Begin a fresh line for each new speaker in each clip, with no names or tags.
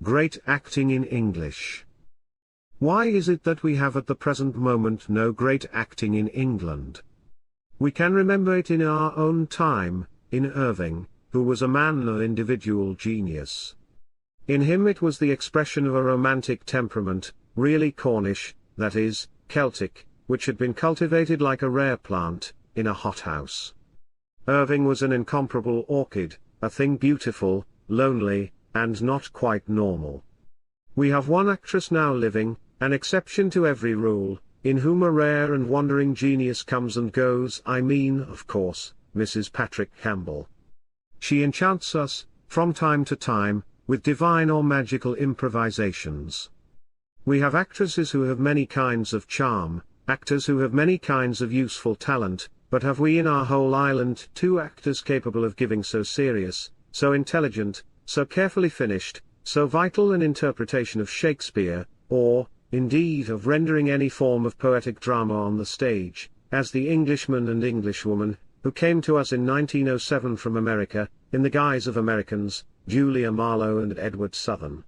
Great acting in English. Why is it that we have at the present moment no great acting in England? We can remember it in our own time, in Irving, who was a man of individual genius. In him it was the expression of a romantic temperament, really Cornish, that is, Celtic, which had been cultivated like a rare plant, in a hothouse. Irving was an incomparable orchid, a thing beautiful, lonely, and not quite normal. We have one actress now living, an exception to every rule, in whom a rare and wandering genius comes and goes. I mean, of course, Mrs. Patrick Campbell. She enchants us, from time to time, with divine or magical improvisations. We have actresses who have many kinds of charm, actors who have many kinds of useful talent, but have we in our whole island 2 actors capable of giving so serious, so intelligent, so carefully finished, so vital an interpretation of Shakespeare, or, indeed of rendering any form of poetic drama on the stage, as the Englishman and Englishwoman, who came to us in 1907 from America, in the guise of Americans, Julia Marlowe and Edward Southern.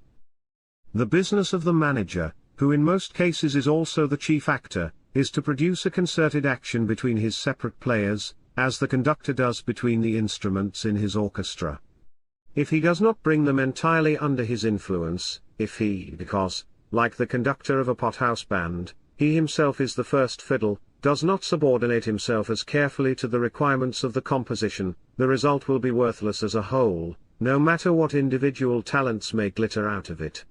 The business of the manager, who in most cases is also the chief actor, is to produce a concerted action between his separate players, as the conductor does between the instruments in his orchestra. If he does not bring them entirely under his influence, if he, because, like the conductor of a pothouse band, he himself is the first fiddle, does not subordinate himself as carefully to the requirements of the composition, the result will be worthless as a whole, no matter what individual talents may glitter out of it.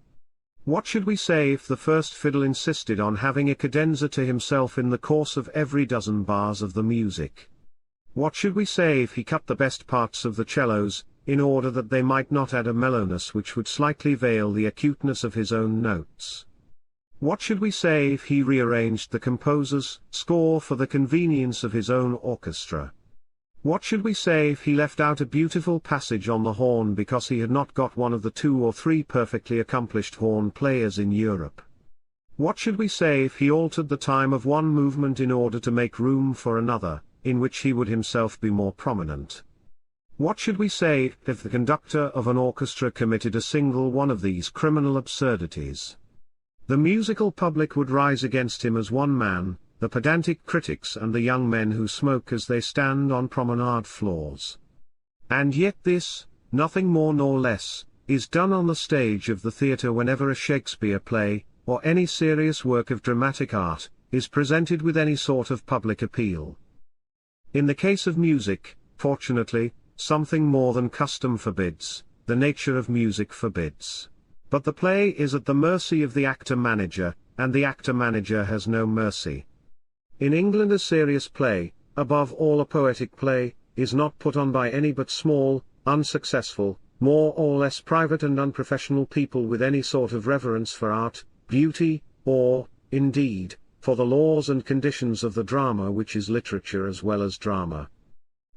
What should we say if the first fiddle insisted on having a cadenza to himself in the course of every dozen bars of the music? What should we say if he cut the best parts of the cellos, in order that they might not add a mellowness which would slightly veil the acuteness of his own notes? What should we say if he rearranged the composer's score for the convenience of his own orchestra? What should we say if he left out a beautiful passage on the horn because he had not got one of the 2 or 3 perfectly accomplished horn players in Europe? What should we say if he altered the time of one movement in order to make room for another, in which he would himself be more prominent? What should we say if the conductor of an orchestra committed a single one of these criminal absurdities? The musical public would rise against him as one man, the pedantic critics and the young men who smoke as they stand on promenade floors. And yet this, nothing more nor less, is done on the stage of the theatre whenever a Shakespeare play, or any serious work of dramatic art, is presented with any sort of public appeal. In the case of music, fortunately, something more than custom forbids, the nature of music forbids. But the play is at the mercy of the actor-manager, and the actor-manager has no mercy. In England a serious play, above all a poetic play, is not put on by any but small, unsuccessful, more or less private and unprofessional people with any sort of reverence for art, beauty, or, indeed, for the laws and conditions of the drama, which is literature as well as drama.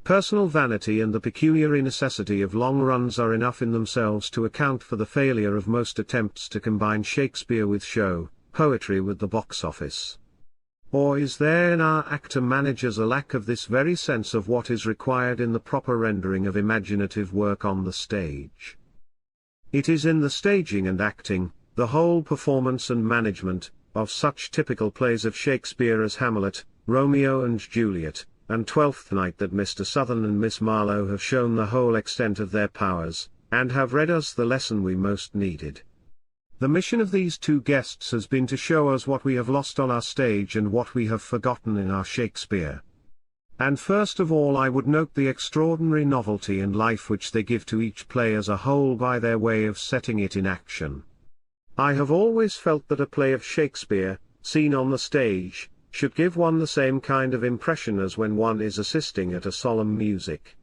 Personal vanity and the pecuniary necessity of long runs are enough in themselves to account for the failure of most attempts to combine Shakespeare with show, poetry with the box office. Or is there in our actor-managers a lack of this very sense of what is required in the proper rendering of imaginative work on the stage? It is in the staging and acting, the whole performance and management, of such typical plays of Shakespeare as Hamlet, Romeo and Juliet, and Twelfth Night that Mr. Southern and Miss Marlowe have shown the whole extent of their powers, and have read us the lesson we most needed. The mission of these 2 guests has been to show us what we have lost on our stage and what we have forgotten in our Shakespeare. And first of all I would note the extraordinary novelty and life which they give to each play as a whole by their way of setting it in action. I have always felt that a play of Shakespeare, seen on the stage, should give one the same kind of impression as when one is assisting at a solemn music.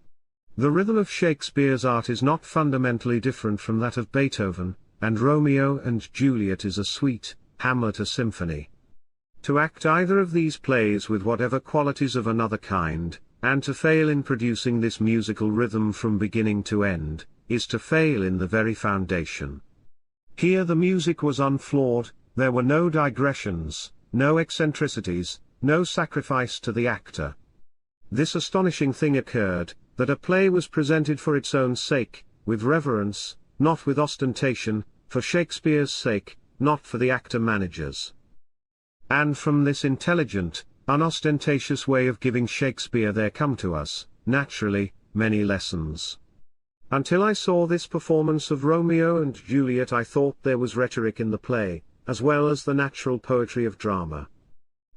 The rhythm of Shakespeare's art is not fundamentally different from that of Beethoven, and Romeo and Juliet is a suite, Hamlet a symphony. To act either of these plays with whatever qualities of another kind, and to fail in producing this musical rhythm from beginning to end, is to fail in the very foundation. Here the music was unflawed, there were no digressions, no eccentricities, no sacrifice to the actor. This astonishing thing occurred, that a play was presented for its own sake, with reverence, not with ostentation, for Shakespeare's sake, not for the actor-managers. And from this intelligent, unostentatious way of giving Shakespeare there come to us, naturally, many lessons. Until I saw this performance of Romeo and Juliet, I thought there was rhetoric in the play, as well as the natural poetry of drama.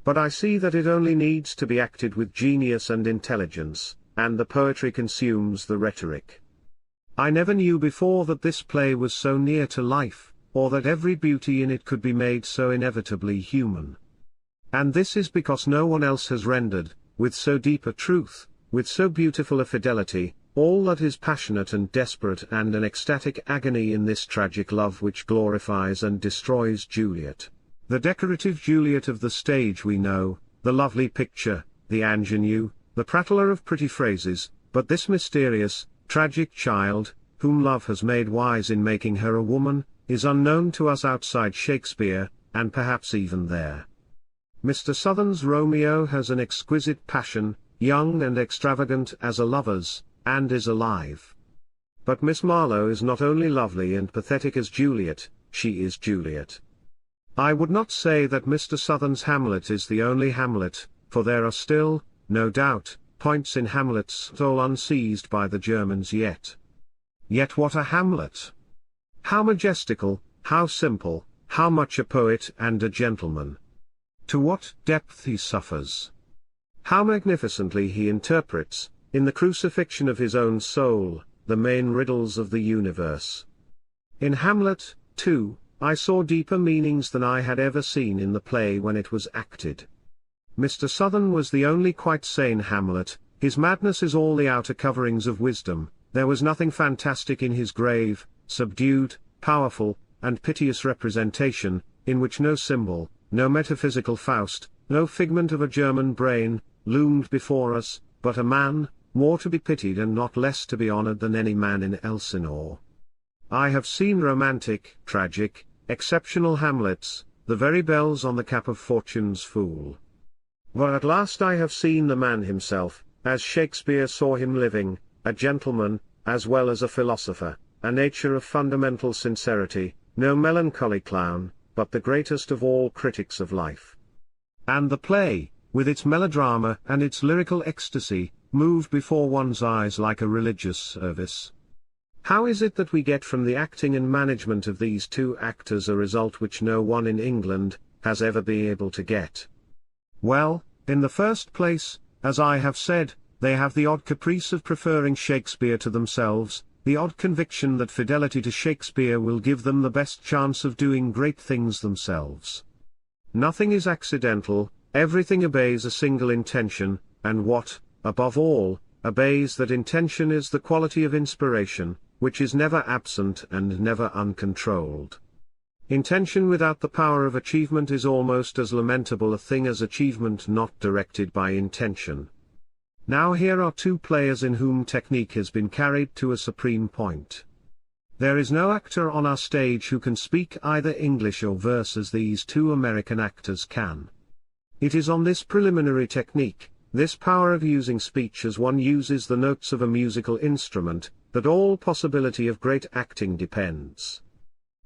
But I see that it only needs to be acted with genius and intelligence, and the poetry consumes the rhetoric. I never knew before that this play was so near to life, or that every beauty in it could be made so inevitably human. And this is because no one else has rendered, with so deep a truth, with so beautiful a fidelity, all that is passionate and desperate and an ecstatic agony in this tragic love which glorifies and destroys Juliet. The decorative Juliet of the stage we know, the lovely picture, the ingenue, the prattler of pretty phrases, but this mysterious, tragic child, whom love has made wise in making her a woman, is unknown to us outside Shakespeare, and perhaps even there. Mr. Sothern's Romeo has an exquisite passion, young and extravagant as a lover's, and is alive. But Miss Marlowe is not only lovely and pathetic as Juliet, she is Juliet. I would not say that Mr. Sothern's Hamlet is the only Hamlet, for there are still, no doubt, points in Hamlet's soul unseized by the Germans yet. Yet what a Hamlet! How majestical, how simple, how much a poet and a gentleman! To what depth he suffers! How magnificently he interprets, in the crucifixion of his own soul, the main riddles of the universe. In Hamlet, too, I saw deeper meanings than I had ever seen in the play when it was acted. Mr. Sothern was the only quite sane Hamlet, his madness is all the outer coverings of wisdom, there was nothing fantastic in his grave, subdued, powerful, and piteous representation, in which no symbol, no metaphysical Faust, no figment of a German brain, loomed before us, but a man, more to be pitied and not less to be honored than any man in Elsinore. I have seen romantic, tragic, exceptional Hamlets, the very bells on the cap of Fortune's fool. But at last I have seen the man himself, as Shakespeare saw him living, a gentleman, as well as a philosopher, a nature of fundamental sincerity, no melancholy clown, but the greatest of all critics of life. And the play, with its melodrama and its lyrical ecstasy, moved before one's eyes like a religious service. How is it that we get from the acting and management of these two actors a result which no one in England has ever been able to get? Well, in the first place, as I have said, they have the odd caprice of preferring Shakespeare to themselves, the odd conviction that fidelity to Shakespeare will give them the best chance of doing great things themselves. Nothing is accidental, everything obeys a single intention, and what, above all, obeys that intention is the quality of inspiration, which is never absent and never uncontrolled. Intention without the power of achievement is almost as lamentable a thing as achievement not directed by intention. Now here are two players in whom technique has been carried to a supreme point. There is no actor on our stage who can speak either English or verse as these two American actors can. It is on this preliminary technique, this power of using speech as one uses the notes of a musical instrument, that all possibility of great acting depends.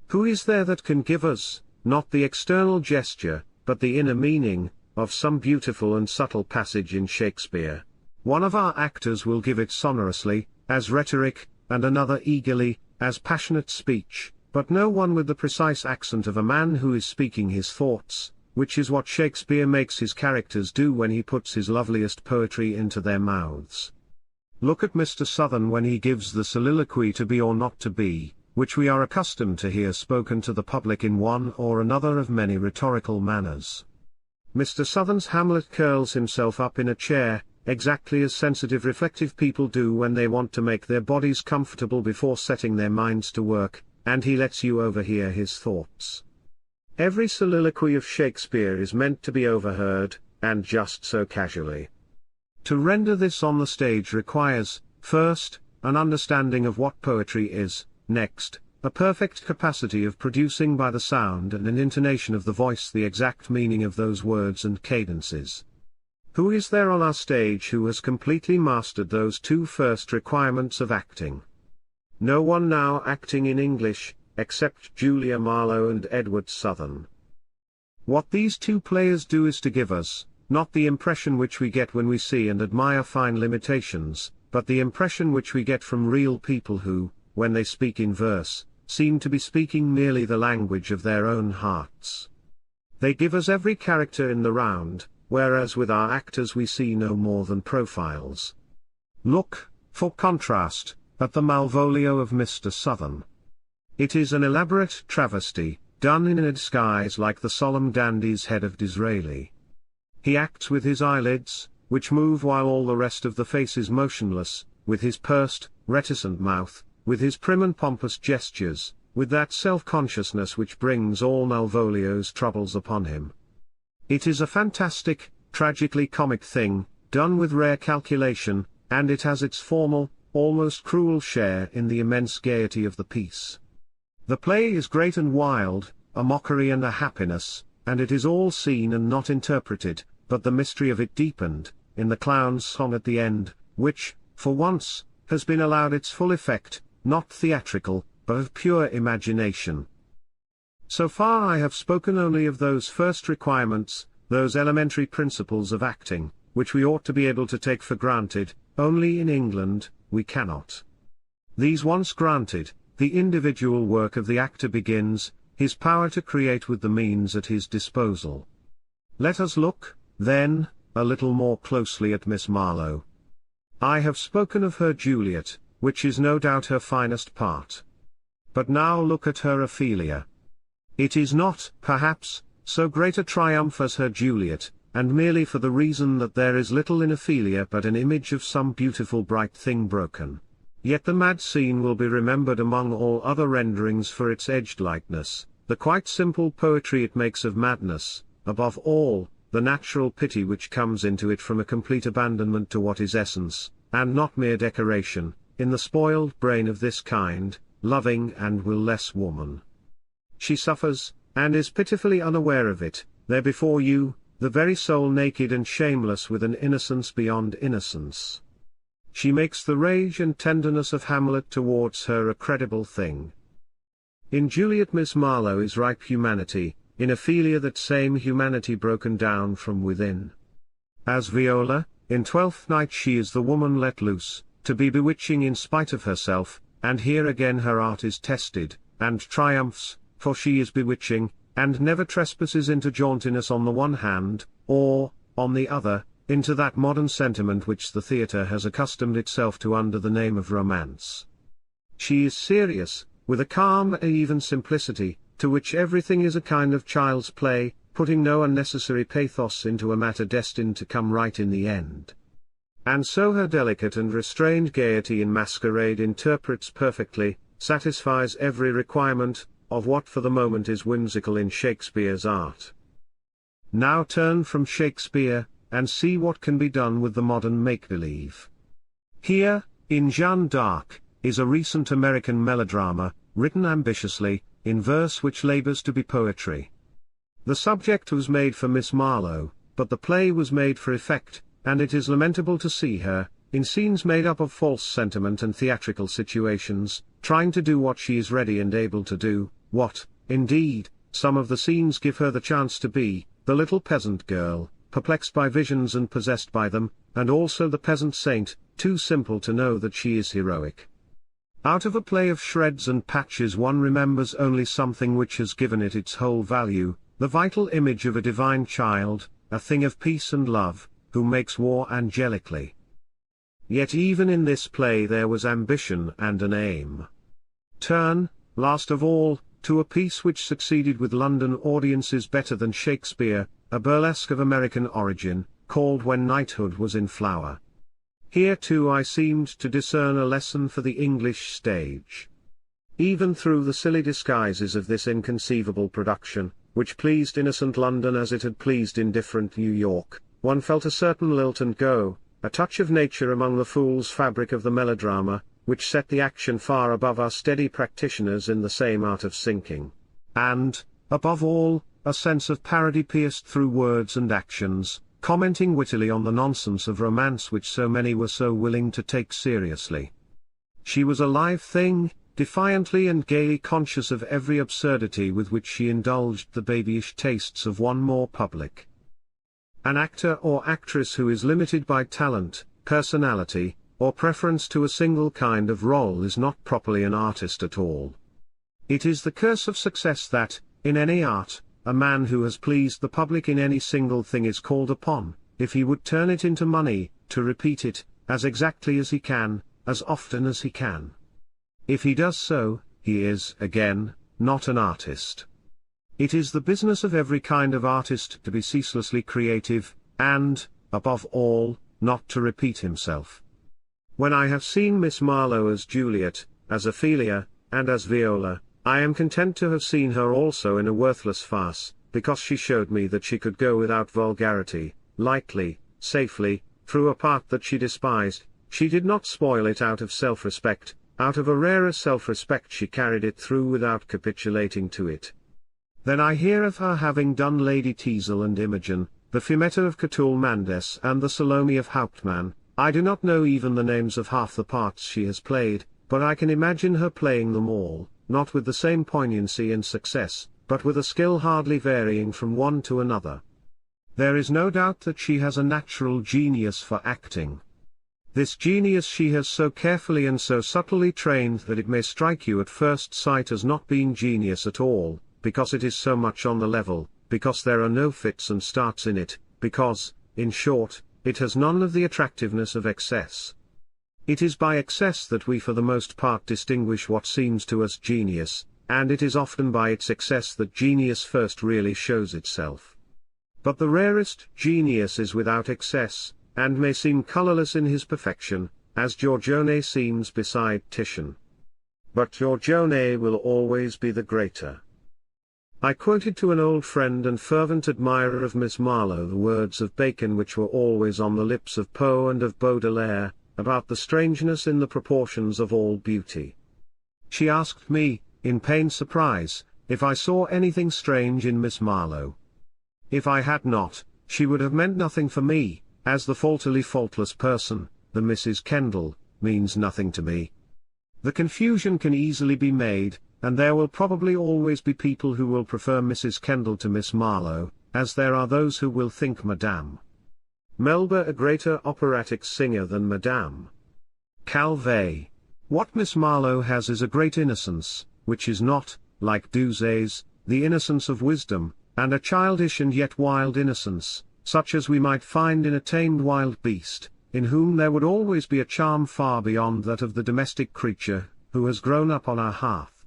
Who is there that can give us, not the external gesture, but the inner meaning, of some beautiful and subtle passage in Shakespeare? One of our actors will give it sonorously, as rhetoric, and another eagerly, as passionate speech, but no one with the precise accent of a man who is speaking his thoughts, which is what Shakespeare makes his characters do when he puts his loveliest poetry into their mouths. Look at Mr. Sothern when he gives the soliloquy to be or not to be, which we are accustomed to hear spoken to the public in one or another of many rhetorical manners. Mr. Sothern's Hamlet curls himself up in a chair, exactly as sensitive reflective people do when they want to make their bodies comfortable before setting their minds to work, and he lets you overhear his thoughts. Every soliloquy of Shakespeare is meant to be overheard, and just so casually. To render this on the stage requires, first, an understanding of what poetry is, next, a perfect capacity of producing by the sound and an intonation of the voice the exact meaning of those words and cadences. Who is there on our stage who has completely mastered those two first requirements of acting? No one now acting in English, except Julia Marlowe and Edward Southern. What these two players do is to give us, not the impression which we get when we see and admire fine limitations, but the impression which we get from real people who, when they speak in verse, seem to be speaking merely the language of their own hearts. They give us every character in the round, whereas with our actors we see no more than profiles. Look, for contrast, at the Malvolio of Mr. Southern. It is an elaborate travesty, done in a disguise like the solemn dandy's head of Disraeli. He acts with his eyelids, which move while all the rest of the face is motionless, with his pursed, reticent mouth, with his prim and pompous gestures, with that self-consciousness which brings all Malvolio's troubles upon him. It is a fantastic, tragically comic thing, done with rare calculation, and it has its formal, almost cruel share in the immense gaiety of the piece. The play is great and wild, a mockery and a happiness, and it is all seen and not interpreted, but the mystery of it deepened, in the clown's song at the end, which, for once, has been allowed its full effect, not theatrical, but of pure imagination. So far I have spoken only of those first requirements, those elementary principles of acting, which we ought to be able to take for granted, only in England, we cannot. These once granted, the individual work of the actor begins, his power to create with the means at his disposal. Let us look, then, a little more closely at Miss Marlowe. I have spoken of her Juliet, which is no doubt her finest part. But now look at her Ophelia. It is not, perhaps, so great a triumph as her Juliet, and merely for the reason that there is little in Ophelia but an image of some beautiful bright thing broken. Yet the mad scene will be remembered among all other renderings for its edged lightness, the quite simple poetry it makes of madness, above all, the natural pity which comes into it from a complete abandonment to what is essence, and not mere decoration, in the spoiled brain of this kind, loving and will-less woman. She suffers, and is pitifully unaware of it, there before you, the very soul naked and shameless with an innocence beyond innocence. She makes the rage and tenderness of Hamlet towards her a credible thing. In Juliet Miss Marlowe is ripe humanity, in Ophelia that same humanity broken down from within. As Viola, in Twelfth Night she is the woman let loose, to be bewitching in spite of herself, and here again her art is tested, and triumphs, for she is bewitching, and never trespasses into jauntiness on the one hand, or, on the other, into that modern sentiment which the theatre has accustomed itself to under the name of romance. She is serious, with a calm and even simplicity, to which everything is a kind of child's play, putting no unnecessary pathos into a matter destined to come right in the end. And so her delicate and restrained gaiety in masquerade interprets perfectly, satisfies every requirement, of what for the moment is whimsical in Shakespeare's art. Now turn from Shakespeare, and see what can be done with the modern make-believe. Here, in Jeanne d'Arc, is a recent American melodrama, written ambitiously, in verse which labors to be poetry. The subject was made for Miss Marlowe, but the play was made for effect, and it is lamentable to see her, in scenes made up of false sentiment and theatrical situations, trying to do what she is ready and able to do, what, indeed, some of the scenes give her the chance to be, the little peasant girl, perplexed by visions and possessed by them, and also the peasant saint, too simple to know that she is heroic. Out of a play of shreds and patches one remembers only something which has given it its whole value, the vital image of a divine child, a thing of peace and love, who makes war angelically. Yet even in this play there was ambition and an aim. Turn, last of all, to a piece which succeeded with London audiences better than Shakespeare, a burlesque of American origin, called When Knighthood Was in Flower. Here too I seemed to discern a lesson for the English stage. Even through the silly disguises of this inconceivable production, which pleased innocent London as it had pleased indifferent New York, one felt a certain lilt and go, a touch of nature among the fool's fabric of the melodrama, which set the action far above our steady practitioners in the same art of sinking. And, above all, a sense of parody pierced through words and actions, commenting wittily on the nonsense of romance which so many were so willing to take seriously. She was a live thing, defiantly and gaily conscious of every absurdity with which she indulged the babyish tastes of one more public. An actor or actress who is limited by talent, personality, or preference to a single kind of role is not properly an artist at all. It is the curse of success that, in any art, a man who has pleased the public in any single thing is called upon, if he would turn it into money, to repeat it, as exactly as he can, as often as he can. If he does so, he is, again, not an artist. It is the business of every kind of artist to be ceaselessly creative, and, above all, not to repeat himself. When I have seen Miss Marlowe as Juliet, as Ophelia, and as Viola, I am content to have seen her also in a worthless farce, because she showed me that she could go without vulgarity, lightly, safely, through a part that she despised. She did not spoil it out of self-respect, out of a rarer self-respect she carried it through without capitulating to it. Then I hear of her having done Lady Teazle and Imogen, the Fiammetta of Catulle Mendes and the Salome of Hauptmann. I do not know even the names of half the parts she has played, but I can imagine her playing them all, not with the same poignancy and success, but with a skill hardly varying from one to another. There is no doubt that she has a natural genius for acting. This genius she has so carefully and so subtly trained that it may strike you at first sight as not being genius at all, because it is so much on the level, because there are no fits and starts in it, because, in short, it has none of the attractiveness of excess. It is by excess that we for the most part distinguish what seems to us genius, and it is often by its excess that genius first really shows itself. But the rarest genius is without excess, and may seem colourless in his perfection, as Giorgione seems beside Titian. But Giorgione will always be the greater. I quoted to an old friend and fervent admirer of Miss Marlowe the words of Bacon which were always on the lips of Poe and of Baudelaire, about the strangeness in the proportions of all beauty. She asked me, in pained surprise, if I saw anything strange in Miss Marlowe. If I had not, she would have meant nothing for me, as the faultily faultless person, the Mrs. Kendall, means nothing to me. The confusion can easily be made, and there will probably always be people who will prefer Mrs. Kendall to Miss Marlowe, as there are those who will think Madame Melba a greater operatic singer than Madame Calvé. What Miss Marlowe has is a great innocence, which is not, like Deux's, the innocence of wisdom, and a childish and yet wild innocence, such as we might find in a tamed wild beast, in whom there would always be a charm far beyond that of the domestic creature, who has grown up on our hearth.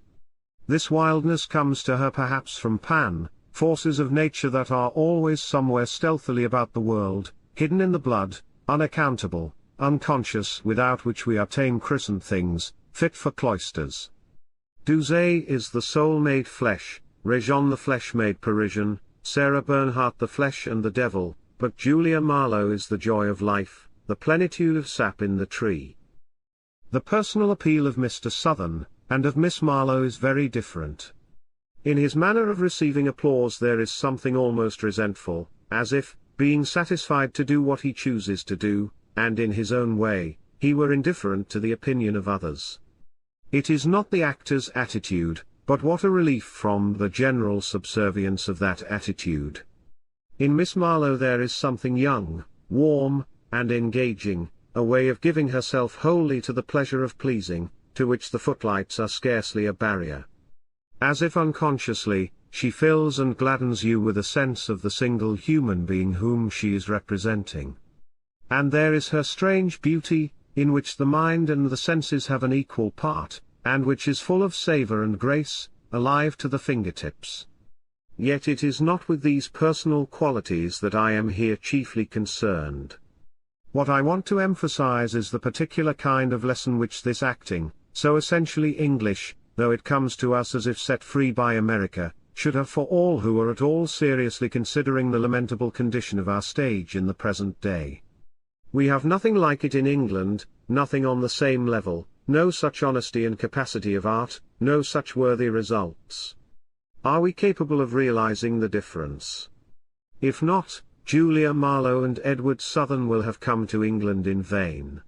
This wildness comes to her perhaps from Pan, forces of nature that are always somewhere stealthily about the world, hidden in the blood, unaccountable, unconscious, without which we are tame crescent things, fit for cloisters. Deuxé is the soul made flesh, Réjean the flesh made Parisian, Sarah Bernhardt the flesh and the devil, but Julia Marlowe is the joy of life, the plenitude of sap in the tree. The personal appeal of Mr. Southern, and of Miss Marlowe is very different. In his manner of receiving applause there is something almost resentful, as if, being satisfied to do what he chooses to do, and in his own way, he were indifferent to the opinion of others. It is not the actor's attitude, but what a relief from the general subservience of that attitude. In Miss Marlowe there is something young, warm, and engaging, a way of giving herself wholly to the pleasure of pleasing, to which the footlights are scarcely a barrier. As if unconsciously, she fills and gladdens you with a sense of the single human being whom she is representing. And there is her strange beauty, in which the mind and the senses have an equal part, and which is full of savour and grace, alive to the fingertips. Yet it is not with these personal qualities that I am here chiefly concerned. What I want to emphasize is the particular kind of lesson which this acting, so essentially English, though it comes to us as if set free by America, should have for all who are at all seriously considering the lamentable condition of our stage in the present day. We have nothing like it in England, nothing on the same level, no such honesty and capacity of art, no such worthy results. Are we capable of realizing the difference? If not, Julia Marlowe and Edward Southern will have come to England in vain.